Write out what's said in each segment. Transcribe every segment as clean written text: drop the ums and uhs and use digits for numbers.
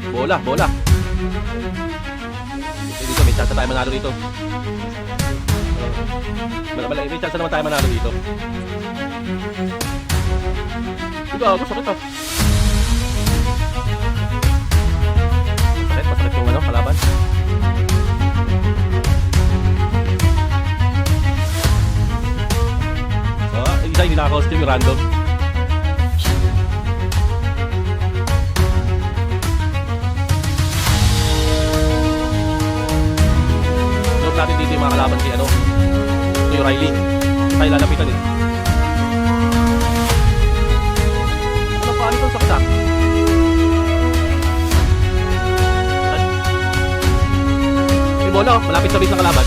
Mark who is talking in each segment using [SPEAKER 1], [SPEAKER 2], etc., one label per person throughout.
[SPEAKER 1] Bola, bola. Dito, may chance tayo manalo dito. May chance naman tayo manalo dito. Gago, sakit ah. Masakit yung ano, kalaban. So, isa hindi naka-costume yung random. Look natin dito yung mga kalaban kay ano. Ito yung Riley. Tayo lalapitan eh. Paano itong sakit ah? Yung bola oh, malapit sa base ng kalaban.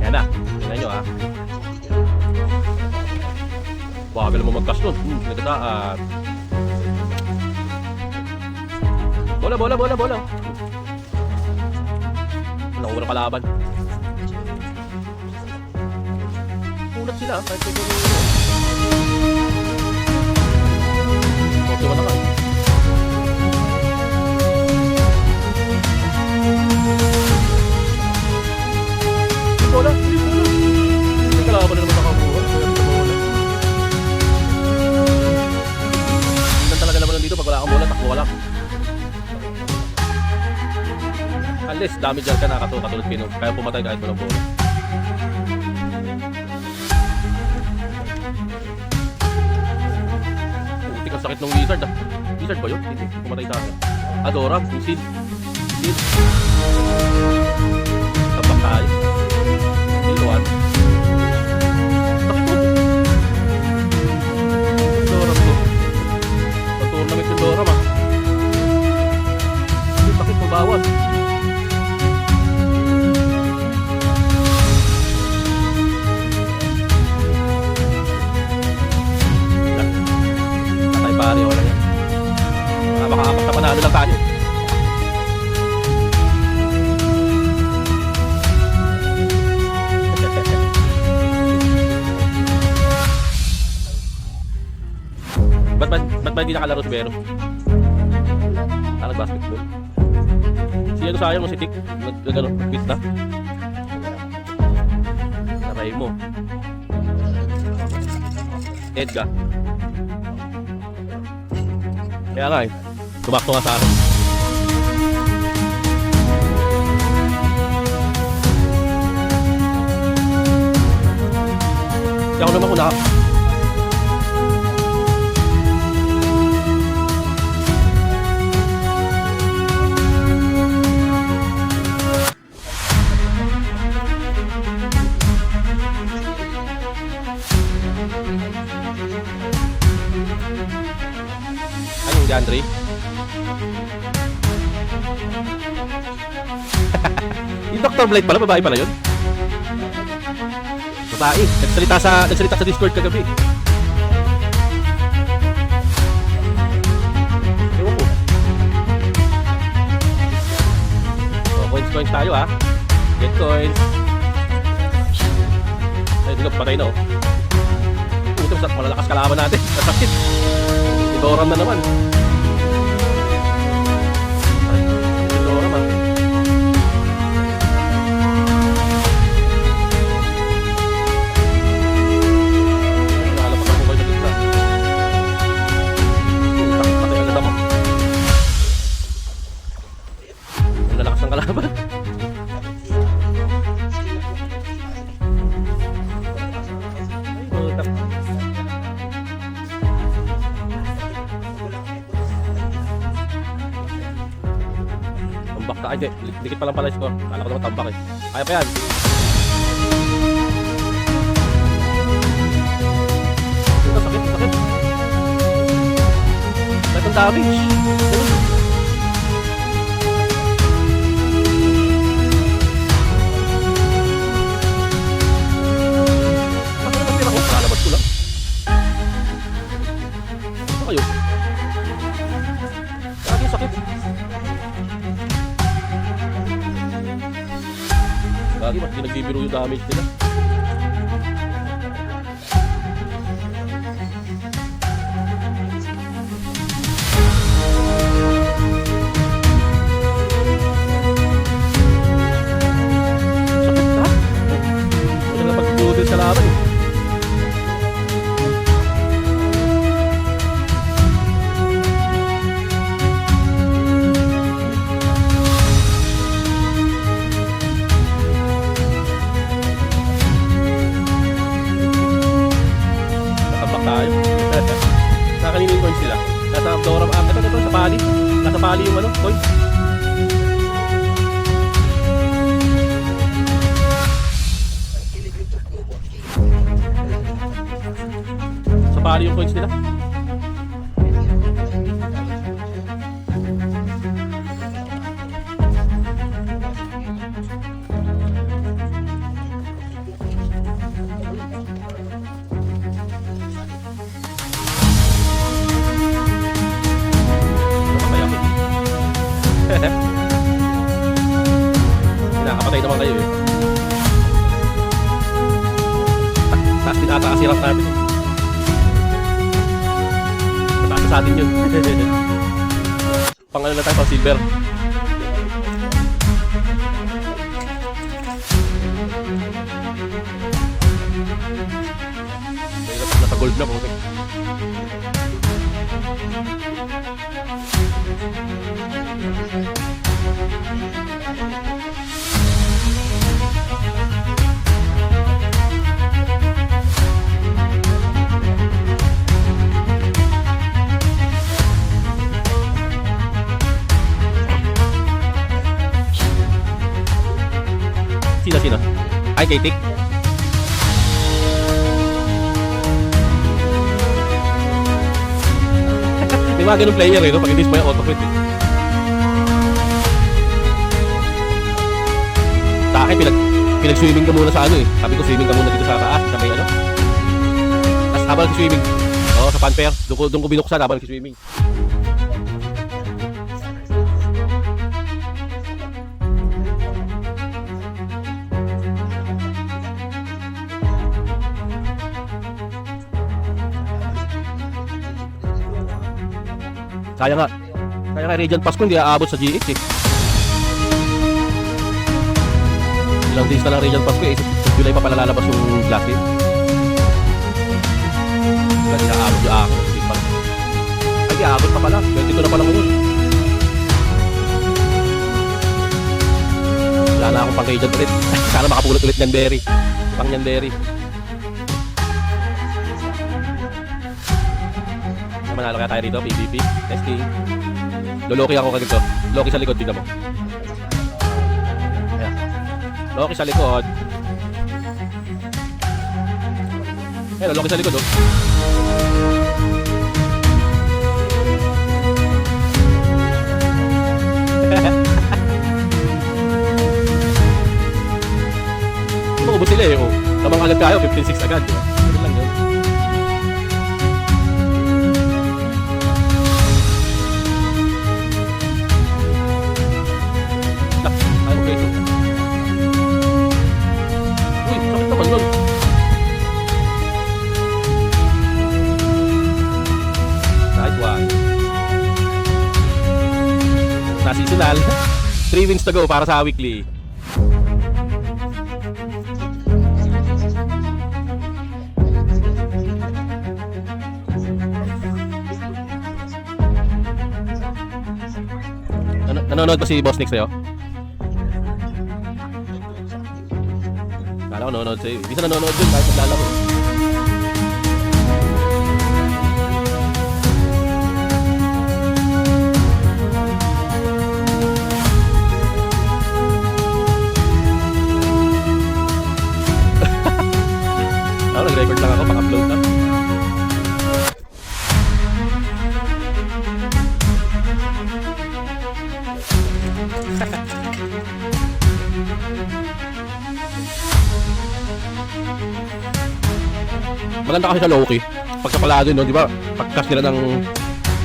[SPEAKER 1] Ayan na, tingnan nyo ah. Bagal mo mag-cast nun. Nagkasaan. Bola, bola, bola, bola. Nakuha ng kalaban. Ulat sila kahit ito okay, wala ka. Bola, hindi bola. Hindi kalaban na naman nakakuha. Hindi talaga naman nandito pag wala kang bola, takbo ka lang. Unless damager ka na katulad Pino, kaya pumatay kahit walang bola. Sakit ng wizard ah. Wizard ba yun? Hindi. Pumatay sa akin. Adora. Wisil. Wisil. Tabak tayo. Niluan. Sakit mo. Adora to. Pag-tournament yung Dora ma. Sakit mo bawal. Pare, wala yan. Baka-apat na panalo lang tayo. Ba't ba hindi nakalaro si Vero? Nag-basketball. Si ano sayang mo si Tik? Nag-quit na? Naray mo. Edgar. Kaya nga eh, tumakto nga sa akin. Kaya ako naman kuna. Andre. Yung Dr. Blight pala, babae pala yun. Babae, nagsalita sa Discord kagabi. Ewan ko. So, coins tayo ha. Get coins. Ay, hindi patay na oh. Puto, malalakas kalaban natin. Nasakit. Idoram na naman. Kalaban. Tambak ka. Ay, dikit pa lang pala yung score. Kala ko naman tambak eh. Kaya pa yan. Ito, sakit. Sakit ang damage. Lagi mas nagbibiro yung damage nila. Utos kalaban eh. Tayo. Kanina yung coins nila. Nasa Abdora. Ito, sa Pali. Nasa Pali yung ano, coins. Sa Pali yung coins nila. Kinakapatay naman kayo eh. Taas din ata kasi rank natin eh. Mataas sa atin yun. Pang ano na tayo, pang silver. Nasa gold na po. Sino? Ay, kay Tik. May mga ganun player eh, no? Pag hindi mo yung auto-quit eh. Sa akin, pinag-swimming ka muna sa ano eh. Sabi ko, swimming ka muna dito sa taas, sa may ano. Tapos habang nag-swimming, sa panper, doon ko binuksan habang nag-swimming. Kaya nga Regent Pasko hindi aabot sa GX eh. Ilang days na lang Regent Pasko eh. Sa July pa pala lalabas yung Glass Leaf. Kasi aabot yung ako. Ay, aabot pa pala. 22 na pala ngayon. Wala na akong pang Regent ulit. Sana makapulot ulit ng Berry. Pang yan Berry. Manalo kaya tayo rito, PvP, testing. Loloki ako ganito. Loki sa likod, tignan mo. Ayan. Loki sa likod. Ayan, Loki sa likod, oh. Umubot sila eh, oh. Tamang agad kayo, 15-6 agad. Ganun lang yun. Seasonal. 3 wins to go para sa weekly. Nanonood ba si Boss Nick sa'yo? Kala ko nanonood sa'yo. Bisa nanonood dun kahit naglalaro. Nag-record lang ako, pang-upload na. Maganda kasi sa Loki. Pagka pala din, no, di ba? Pag-cast nila ng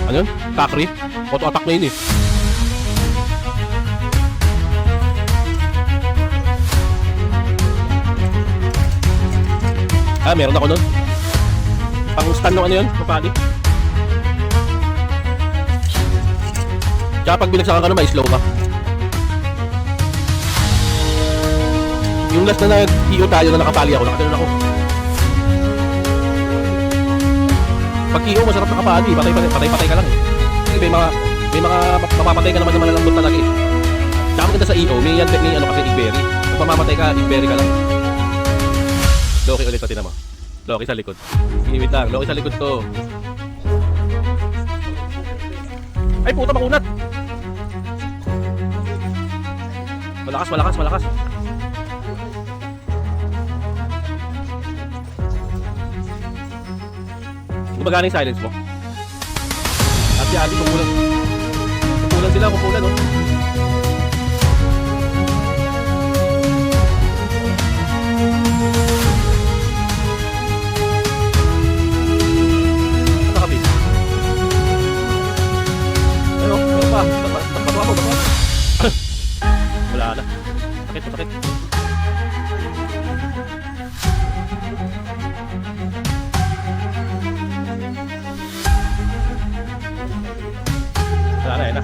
[SPEAKER 1] ano yun? Kakri. Auto-attack na yun eh. Ah, meron ako nun. Pang stun nung ano yun, kapali. Tsaka pag binagsakan ka nun, may slow ka. Yung last na nag-iyo tayo na nakapali ako, nakatanon ako. Pag iyo, masarap nakapali, patay ka lang eh. Kasi may mga mapapatay ka naman na malalambot talaga eh. Tsaka maganda sa iyo, may ano kasi igberry. Pag mamamatay ka, igberry ka lang. Loki ulit pati naman. Loki sa likod. Sige, wait lang, Loki sa likod to. Ay puta, makunat! Malakas. Gumagana yung silence mo. Ati, kumpulan. Kumpulan, no? Nakapit. Ano pa? Tapatuwa mo. Wala na. Sakit. Wala na.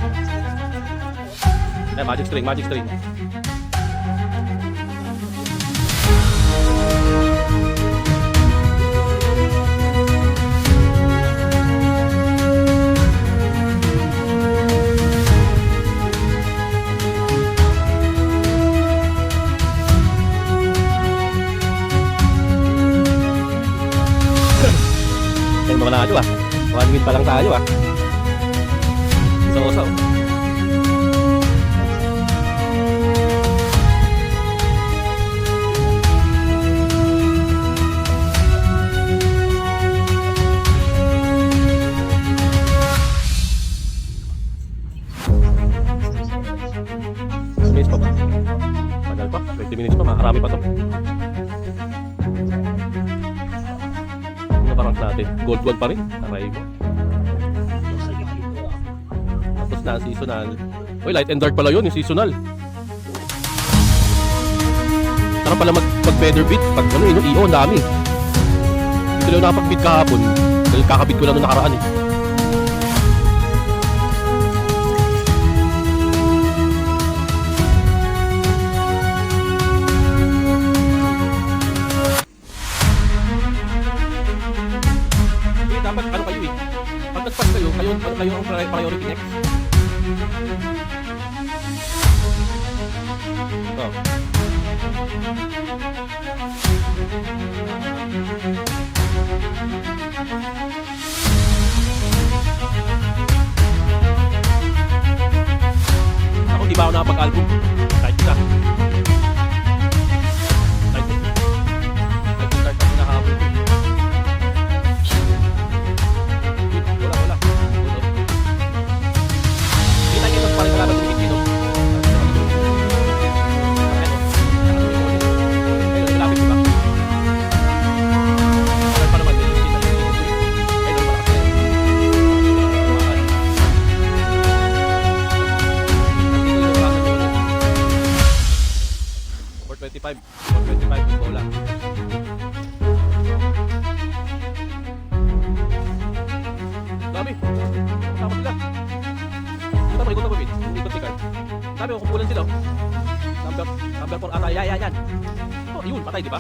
[SPEAKER 1] Ay, magic string. Ay, mga nado ah. 1 minute pa lang tayo ah. Isa-usaw. Minutes pa ba? Tagal pa. 20 minutes pa. Makarami pa to. Ano parang natin? Gold 1 pa rin. Aray mo. Tapos na seasonal. Uy, light and dark pala yun. Yung seasonal. Sarap pala mag-feather beat. Pag ano yun, iyo, ang dami. Dito lang nakapag-beat kahapon. Dahil kakabit ko lang nung nakaraan eh. Dapat ano kayo eh. Pag nag-pass kayo ang priority next. Oh. Ako di ba ako nakapag-album? Kahit isa. Kahit isa nakahapon. Wala. Kita kita paling kalaban dikit dito. Ayun, malapit diba? Wala pa naman din kita dito. Ayun, malakas na. 425 bola. Dami. Tama sila. Ikot na Pipit. Ikot ni Card. Dami, kumpulan sila. Number 4 ata. Yan. Oh, yun. Patay, di ba?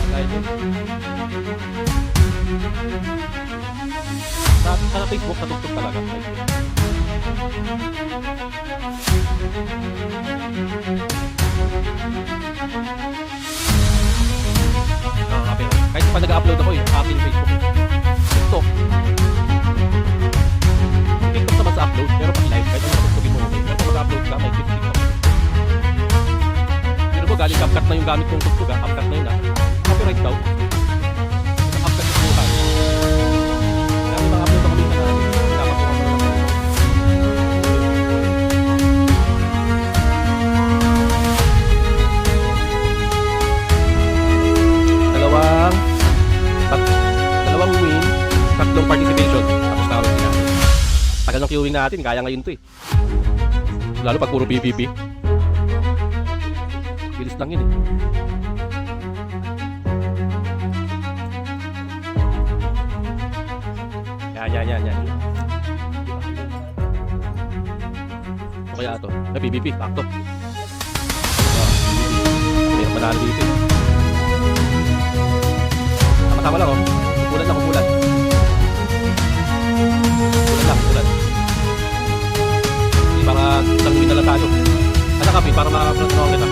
[SPEAKER 1] Kahit yun. Sa Facebook, sa TikTok talaga. Kahit pa nag-upload ako yung aking Facebook. TikTok. TikTok naman sa upload, pero pag live, kahit yung matugtugin mo, okay. Pero kung mag-upload ka, may TikTok. Pero mo, galing CapCut na yung gamit kong tugtog, CapCut na yun, copyright daw. CapCut yung buhay. Kaya may mga upload ako minsan na dapat ko dalawang win, tatlong participation. Tapos na kami sila. Tagal ng queuing natin, kaya ngayon to eh. Lalo pag puro PPP. Bilis lang yun eh. Yan. Ano kaya to? Ay, PPP, bakto. Mayroon manalo dito eh. Tama lang oh. Kukulan lang. Kukulan. Hindi mga isang win na lang tayo. Ano kapi, para makaplot mo kita.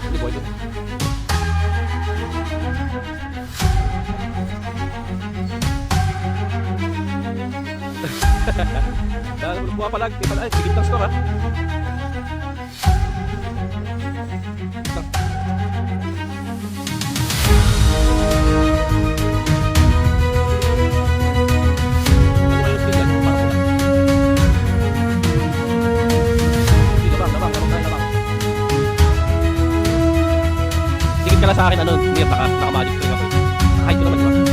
[SPEAKER 1] Hindi ko ito. Buha pa lang. Ay, sigit ng store ha. Sa akin ano, hindi naka-magic string ako. Kahit ko naman diba?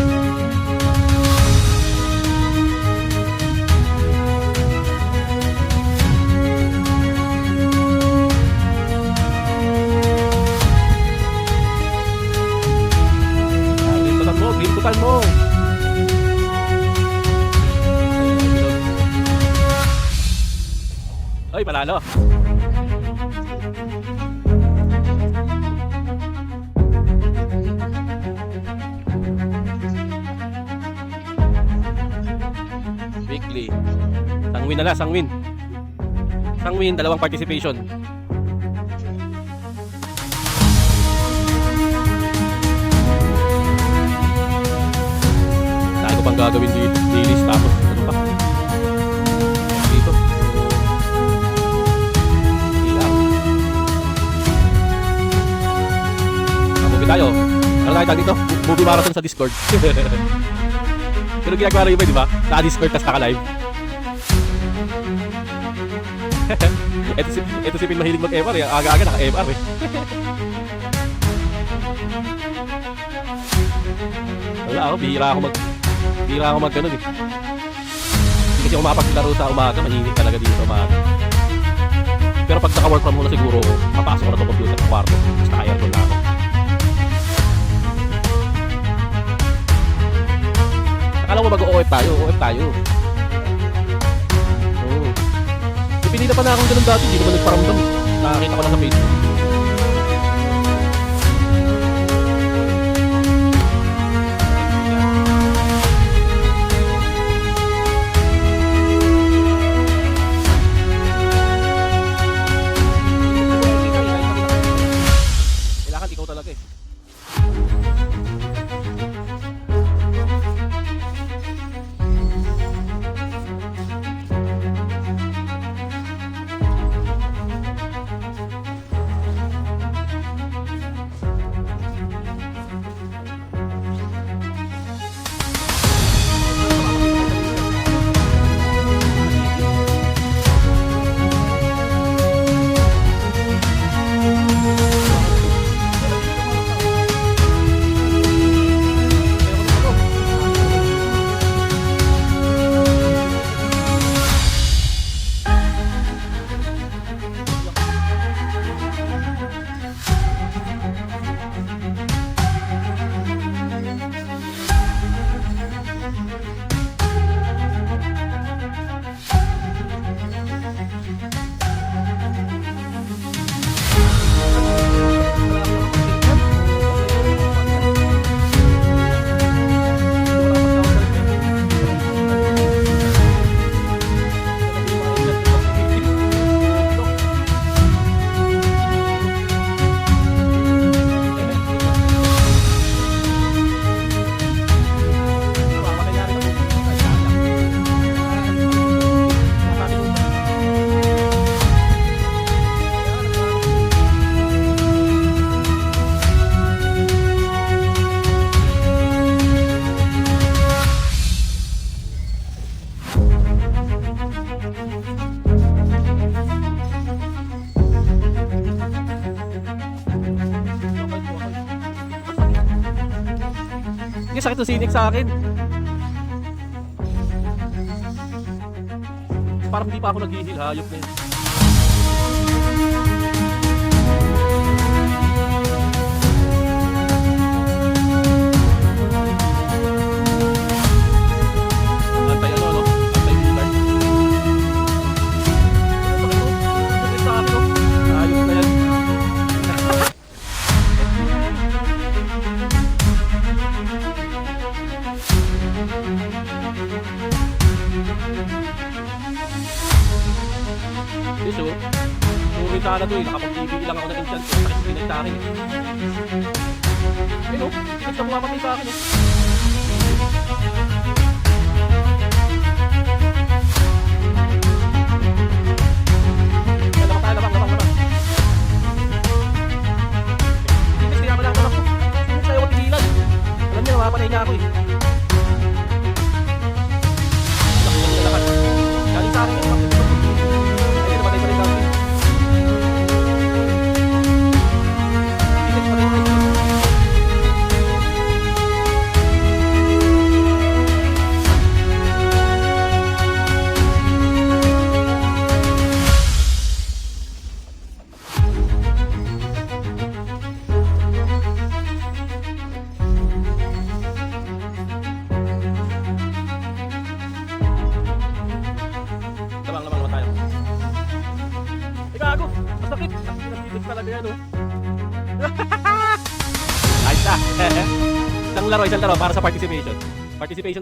[SPEAKER 1] Bintukan mo! Ay, panalo! Weekly. Sangwin na lang, sangwin. Sangwin, dalawang participation. Dahil ko pang gagawin dito. Dailies, tapos ano pa? Dito. Ilang. Movie tayo. Ano tayo dito? Movie marathon sa Discord. Pero ginagawa rin iba, di ba? Naka-Discord, tas naka-live. Ito si Pin mahilig mag-MR eh. Aga-aga naka-MR eh. Wala ako, bihira ako mag ganun eh. Hindi kasi ako makapaglaro sa umaga, mahinit talaga dito sa umaga. Pero pag naka-work from home na siguro, papasok ko na sa computer sa kwarto. Tapos naka-aircon na ako. Alam mo mag-OF tayo, OF tayo. Oo. Pinila pa na akong ganun dati, hindi naman nagparamdam. Nakakita ko lang sa Facebook. Kailangan ikaw talaga eh. sakit ng sinik sa akin. Parang hindi pa ako nag-heal, hayop na yun. Antay ano, no? Antay healer. Ano ba ito? Ano sa akin, no? Hayop na yan. Yes, oh. Puro sana to eh. Nakapag-ibig lang ako ng enchant. Sakit pinay sa akin eh. Ayun, oh. Pinas na bumamatay sa akin, oh. Ay, labang. Pinas kaya pala ako. Pinas tayo matigilan. Alam niya, mapapatay niya ako eh. Lakas. Galing sa akin yun. Ayun, namatay pa rin ako eh. Pinas pa rin ako. Labang naman tayo. Ay, gago! Masakit! Pinagpilit talaga yan, oh. Ayos na! Isang laro para sa participation. Participation na